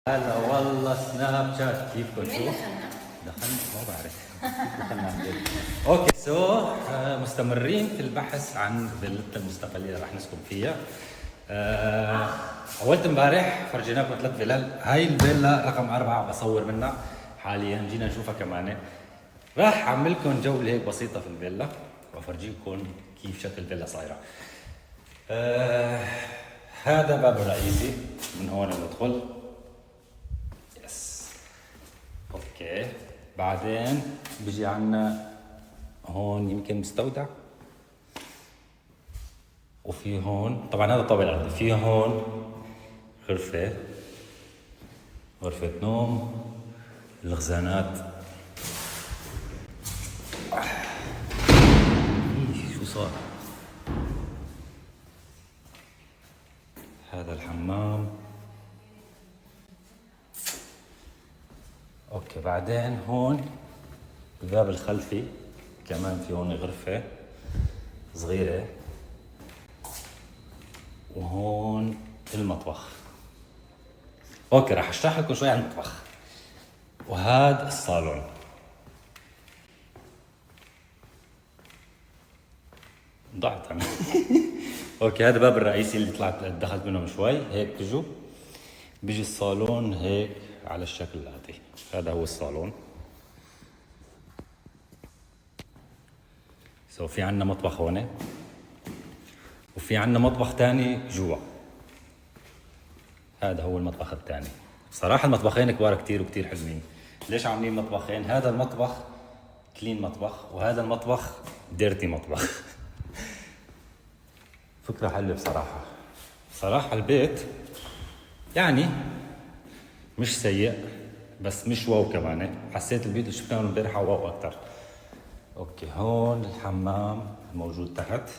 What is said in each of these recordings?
هلا والله سناب شات كيفكم؟ وين شو؟ دخلنا؟ دخلنا ما بعرف دخلنا عن جد. اوكي مستمرين في البحث عن فيلتنا المستقليه اللي رح نسكن فيها. اولت امبارح فرجيناكم 3 فيلل، هاي الفيلا رقم 4 بصور منها حاليا، جينا نشوفها كمان. راح اعمل لكم جوله هيك بسيطه في الفيلا وافرجيكم كيف شكل الفيلا صايره. هذا باب الرئيسي، من هون ندخل. يس اوكي. بعدين بيجي عنا هون يمكن مستودع، وفي هون طبعا هذا طابق الارضي، في هون غرفة نوم، الخزانات. شو صار؟ هذا الحمام. اوكي. بعدين هون الباب الخلفي كمان، في هون غرفة صغيرة، وهون المطبخ. اوكي، راح اشرح لكم شوي عن المطبخ. وهذا الصالون. ضعت انا. اوكي، هذا باب الرئيسي اللي دخلت منه من شوي. هيك تجوا بيجي الصالون هيك على الشكل الاتي. هذا هو الصالون. في عندنا مطبخ هون، وفي عندنا مطبخ تاني جوا. هذا هو المطبخ الثاني. بصراحة المطبخين كبار كتير وكتير حلوين. ليش عاملين مطبخين؟ هذا المطبخ كلين مطبخ، وهذا المطبخ ديرتي مطبخ. فكرة حلوة بصراحة. بصراحة البيت يعني مش سيء، بس مش واو كمان. حسيت البيت اللي شفناه امبارح واو أكتر. اوكي، هون الحمام الموجود تحت،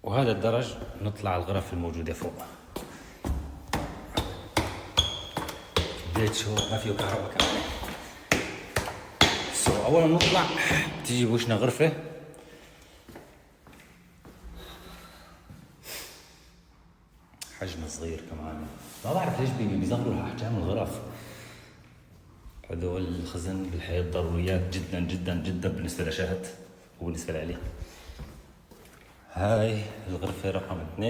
وهذا الدرج نطلع على الغرف الموجودة فوق. البيت شو ما فيه كهرباء كمان. أول ما نطلع بتيجي بوشنا غرفة. حجم صغير كمان، ما بعرف ليش بيصغروا أحجام الغرف. هذول الخزن بالحيط ضروريات جدا جدا جدا بالنسبة لشهد وبالنسبة لإلي. هاي الغرفة رقم 2،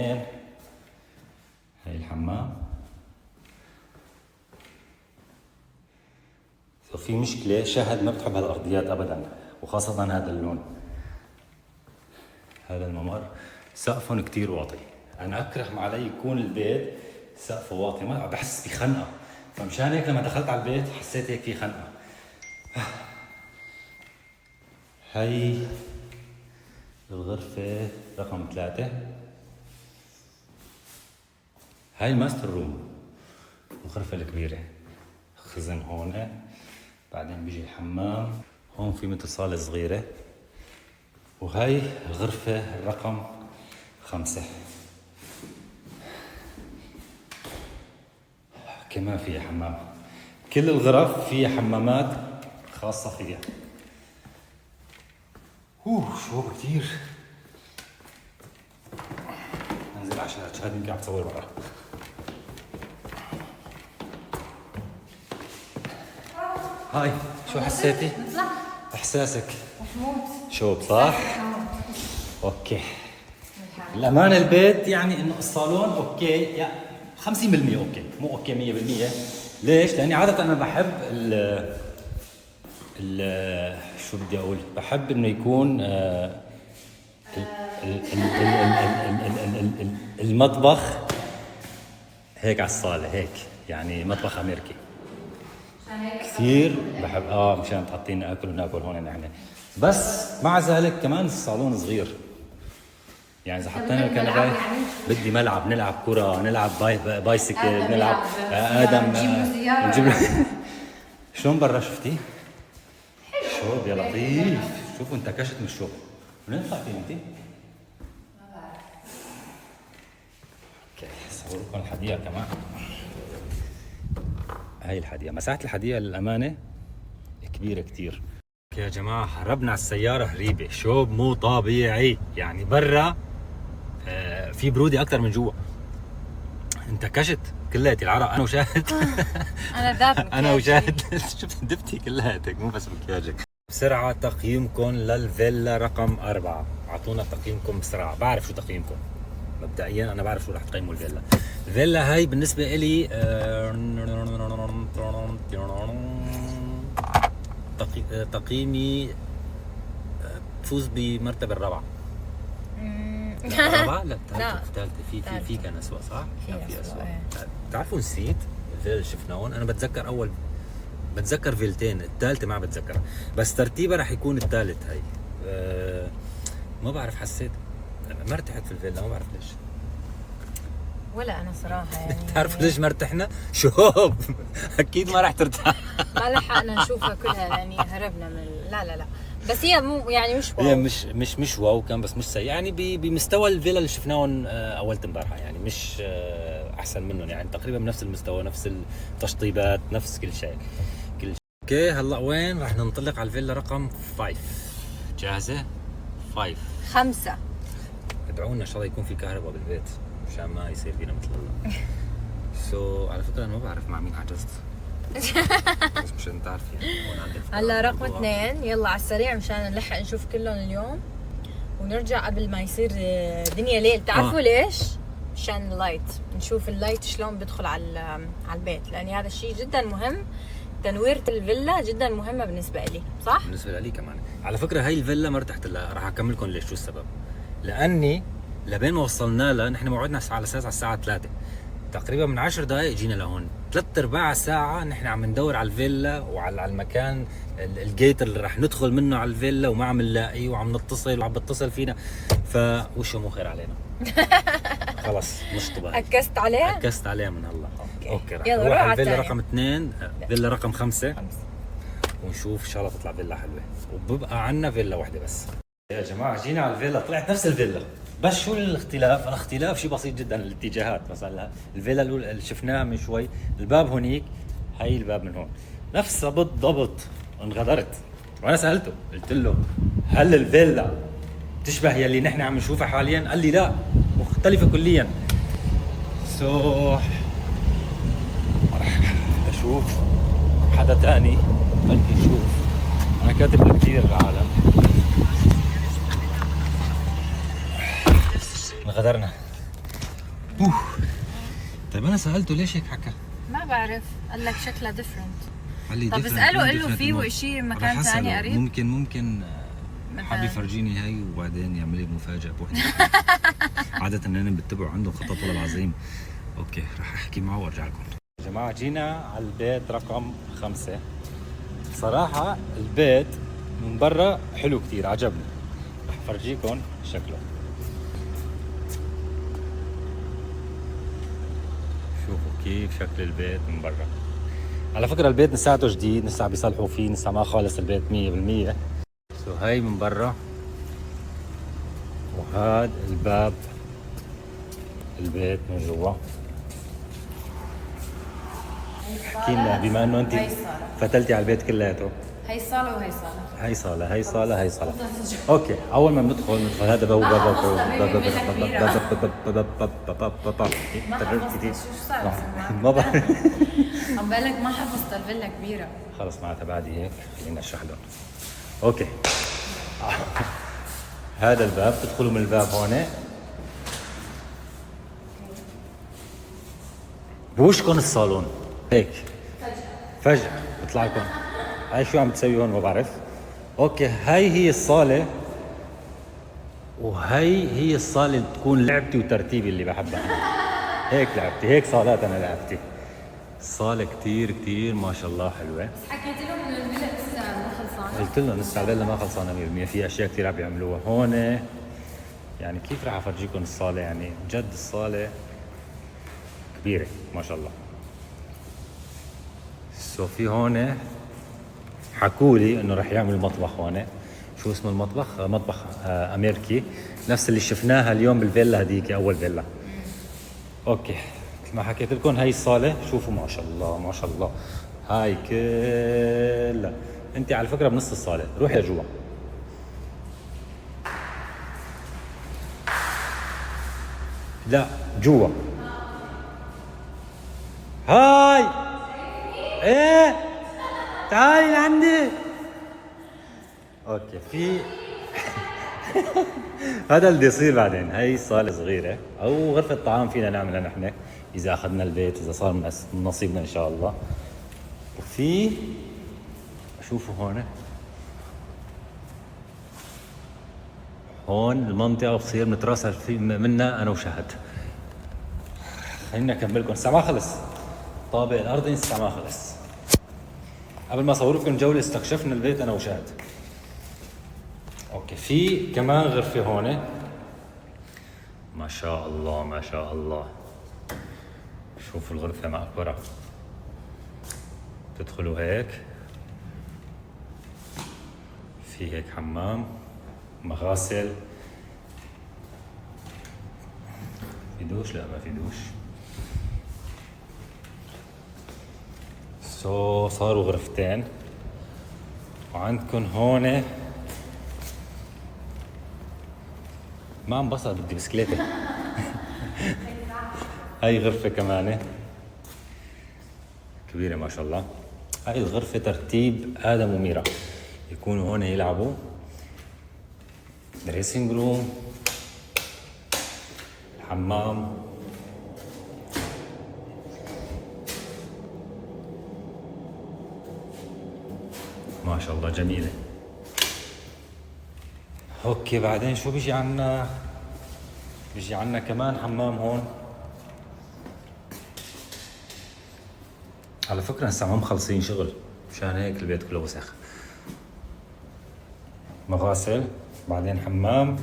هاي الحمام. في مشكلة، شهد ما بتحب هالأرضيات أبدا، وخاصة هذا اللون. هذا الممر سقفهم كتير واطي. أنا أكره ما علي يكون البيت سقفه واطي، ما بحس بخنقة. فمشان هيك لما دخلت على البيت حسيت هيك في خنقة. هاي الغرفة رقم 3، هاي الماستر روم، الغرفة الكبيرة. خزن هون، بعدين بيجي الحمام. هون في مثل صالة صغيرة. وهاي الغرفة الرقم 5، كمان فيها حمام. كل الغرف فيها حمامات خاصة فيها. شوب كتير. انزل عشان شهد يمكن عم تصور برا. هاي شو حسيتي؟ احساسك؟ محمود شوب صح؟ اوكي. الأمانة البيت يعني إنه الصالون أوكي، يعني 50% أوكي، مو أوكي 100%. ليش؟ لأني عادة أنا بحب شو بدي أقول؟ بحب إنه يكون المطبخ هيك على الصالة، هيك يعني مطبخ أمريكي. كثير بحب مشان تحطينا أكل وناكل هون نحن. بس مع ذلك كمان الصالون صغير. يعني اذا حطينا الكنبه بدي ملعب، نلعب كره، نلعب بايسكل، نلعب ادم، نجيب له. شلون برا شفتي؟ شوب يا لطيف. شوفوا انتكشت من الشوب. منين طلعتي انت؟ ما بعرف. اوكي، صور لكم الحديقه كمان. هاي الحديقه، مساحه الحديقه للامانه كبيره كتير. يا جماعه هربنا على السياره هريبه، شوب مو طبيعي. يعني برا في برودة أكتر من جوا. انتكشت كلياتي العرق انا وشاهد. انا ذاب مكياجي. انا وشاهد شفت دبتي كلياتك مو بس مكياجك. بسرعه تقييمكم للفيلا رقم 4. اعطونا تقييمكم بسرعه. بعرف شو تقييمكم مبدئيا، انا بعرف شو رح تقيموا الفيلا. الفيلا هاي بالنسبه إلي تقييمي بفوز بمرتبه الرابعه. الرابعه؟ لا الثالثه. في كان اسوء صح؟ كان في اسوء. بتعرفوا نسيت الفيلا اللي شفناهم. انا بتذكر فيلتين، الثالثه ما بتذكرها، بس ترتيبها رح يكون الثالث. هاي ما بعرف، حسيت ما ارتحت في الفيلا، ما بعرف ليش. ولا انا صراحه يعني بتعرفوا ليش ما ارتحنا؟ شوب اكيد ما راح ترتاح. ما لحقنا نشوفها كلها يعني هربنا من لا بس هي مو يعني مش واو. هي مش واو كان، بس مش سيء يعني بمستوى الفيلا اللي شفناهم اول امبارحه، يعني مش احسن منهم، يعني تقريبا بنفس المستوى، نفس التشطيبات، نفس كل شيء. اوكي هلا وين راح ننطلق على الفيلا رقم 5؟ جاهزه؟ 5. ادعونا ان شاء الله يكون في كهرباء بالبيت مشان ما يصير فينا مثل هلا. على فكره انا ما بعرف مع مين عجزت. بس مشان تعرفي هون عندك هلا رقم 2. يلا على السريع مشان نلحق نشوف كلهم اليوم ونرجع قبل ما يصير دنيا ليل. بتعرفوا ليش؟ مشان اللايت، نشوف اللايت شلون بدخل على البيت، لان هذا الشيء جدا مهم. تنويرة الفيلا جدا مهمة بالنسبة لي، صح؟ بالنسبة لي كمان. على فكرة هاي الفيلا ما ارتحت لها، راح اكمل لكم ليش، شو السبب. لاني لبين ما وصلنا لها، نحن موعدنا على اساس على الساعة 3 تقريبا، من 10 دقائق جينا لهون. 3/4 ساعة نحن عم ندور على الفيلا وعلى المكان الجيت اللي راح ندخل منه على الفيلا، وما عم نلاقيه، وعم نتصل وعم بتصل فينا، فوشه مو خير علينا. خلص نشطب. أكست عليها من هلا. اوكي رح نروح على الفيلا رقم 2. فيلا رقم 5 ونشوف ان شاء الله تطلع فيلا حلوه، وببقى عنا فيلا واحده بس. يا جماعه جينا على الفيلا، طلعت نفس الفيلا، بس شو الاختلاف؟ الاختلاف شيء بسيط جدا، الاتجاهات. مثلا الفيلا اللي شفناها من شوي، الباب هونيك، هي الباب من هون، نفسها بالضبط. انغدرت وانا سالته، قلت له هل الفيلا تشبه يلي نحن عم نشوفها حاليا؟ قال لي لا، مختلفه كليا. راح اشوف حدا تاني خليني اشوف. انا كاتب لكثير العالم. انغدرنا. طيب انا سالته ليش هيك حكى؟ ما بعرف، قال لك شكلها ديفرنت. طب اساله، قال له فيه شيء مكان ثاني قريب. ممكن حاب يفرجيني هاي وبعدين يعمل لي مفاجاه بوحده. عاده اننا بتبعوا عنده خطط والله العظيم. اوكي راح احكي معه وارجع لكم. يا جماعه جينا على البيت رقم 5. صراحه البيت من برا حلو كتير، عجبني. راح افرجيكم شكله. شوفوا كيف شكل البيت من برا. على فكره البيت نساته جديد، لسه بيصلحوا فيه، لسه ما خالص البيت 100%. هاي من برا، وهذا الباب البيت من جوا. احكي لنا بما انه انت فتلتي على البيت كلياته. هي صالة وهي صالة. هي صالة. اوكي اول ما بندخل هذا باب ما بعرف. عم بالك ما حفظت الفيلا كبيرة. خلص معناتها بعد هيك خلينا نشرح لهم. اوكي هذا الباب، تدخلوا من الباب هون بوشكم الصالون هيك فجأة بيطلع لكم. هاي شو عم تسوي هون ما بعرف. اوكي هاي هي الصالة، وهي هي الصالة اللي تكون لعبتي وترتيبي اللي بحبها. هيك لعبتي، هيك صالات انا لعبتي. الصالة كتير ما شاء الله حلوة. بس حكيت لهم انه الفيلا لسه ما خلصانة. قلت لهم لسه الفيلا ما خلصانة 100%، في اشياء كثير عم يعملوها هون. يعني كيف راح افرجيكم الصالة، يعني جد الصالة كبيرة ما شاء الله. في هون حكوا لي انه رح يعملوا مطبخ هون. شو اسمه المطبخ؟ مطبخ امريكي، نفس اللي شفناها اليوم بالفيلا هذيك، اول فيلا. اوكي مثل ما حكيت لكم هاي الصالة، شوفوا ما شاء الله هاي كلها. انت على فكرة بنص الصالة، روحي لجوا. لا جوا هاي ايه تعالي لعندي. اوكي في هذا اللي يصير بعدين. هاي صالة صغيرة او غرفة طعام فينا نعملها نحن اذا اخذنا البيت، اذا صار من نصيبنا ان شاء الله. وفي شوفوا هون المنطقة بصير نتراسل في منها انا وشهد. خلينا اكملكم، الساعة ما خلص، الطابق الارضي الساعة ما خلص. قبل ما اصور لكم جولة استكشفنا البيت انا وشهد. اوكي في كمان غرفة هون، ما شاء الله ما شاء الله. شوفوا الغرفة مقبرة، تدخلوا هيك في هيك حمام، مغاسل، في دوش؟ لا ما في دوش. صاروا غرفتين. وعندكم هون ما انبسط، بدي بسكليتة. هاي غرفة كمان كبيرة ما شاء الله. هاي الغرفة ترتيب آدم وميرا، يكونوا هون يلعبوا. دريسنج روم، حمام، ما شاء الله جميلة. اوكي بعدين شو بيجي عنا؟ بيجي عنا كمان حمام هون. على فكرة هسه ما مخلصين شغل، مشان هيك البيت كله وسخ. مغاسل، بعدين حمام،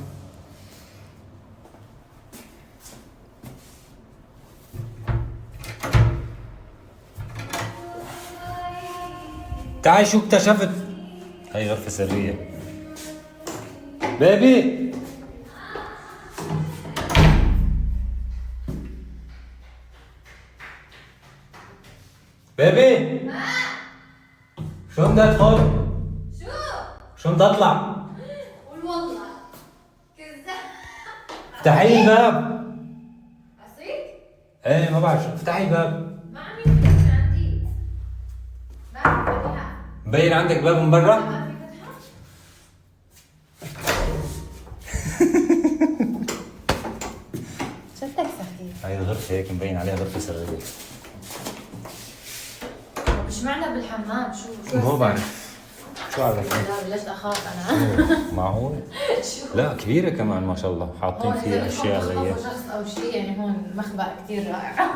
تعال شو اكتشفت. هاي غرفة سرية. بيبي بيبي شو بدي ادخل؟ شو بدي اطلع؟ قول والله كذاب. افتحي الباب. عصيت؟ ايه ما بعرف، افتحي الباب. ما عم يفتح عندي. ما عم يفتح. مبين عندك باب من برا؟ ما في فتحة؟ شدك سخيف. هاي الغرفة هيك مبين عليها غرفة سرية. مش معنى بالحمام شو ما بعرف شو عرفت. لا بلشت اخاف انا. معقول؟ شو؟ لا كبيرة كمان ما شاء الله، حاطين هون فيها إذا اشياء بدكم زي تخطفوا شخص او شيء يعني هون مخبأ كثير رائع.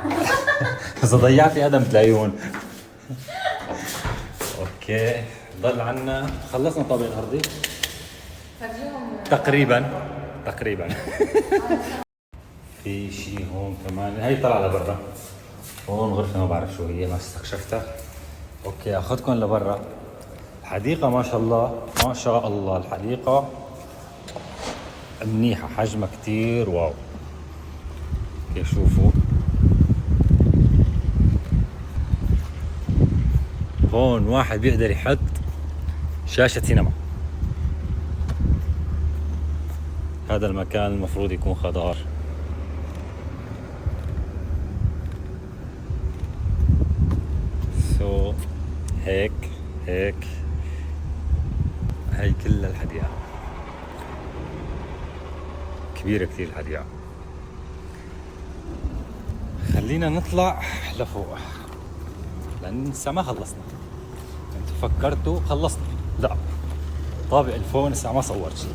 اذا ضيعتي ادم تلاقيون. اوكي ضل عنا، خلصنا الطابق الارضي فاليوم تقريبا. في شيء هون كمان، هي طلع لبرا. هون غرفة ما بعرف شو هي، ما استكشفتها. اوكي اخذكم لبرا. الحديقة ما شاء الله ما شاء الله، الحديقة منيحة، حجمها كتير واو. اوكي شوفوا هون واحد بيقدر يحط شاشة سينما. هذا المكان المفروض يكون خضار. هيك هاي كل الحديقة كبيرة كثير الحديقة. خلينا نطلع لفوق لأن لسه ما خلصنا. انتوا فكرتوا خلصنا؟ لا، طابق الفوق لسه ما صورت شيء.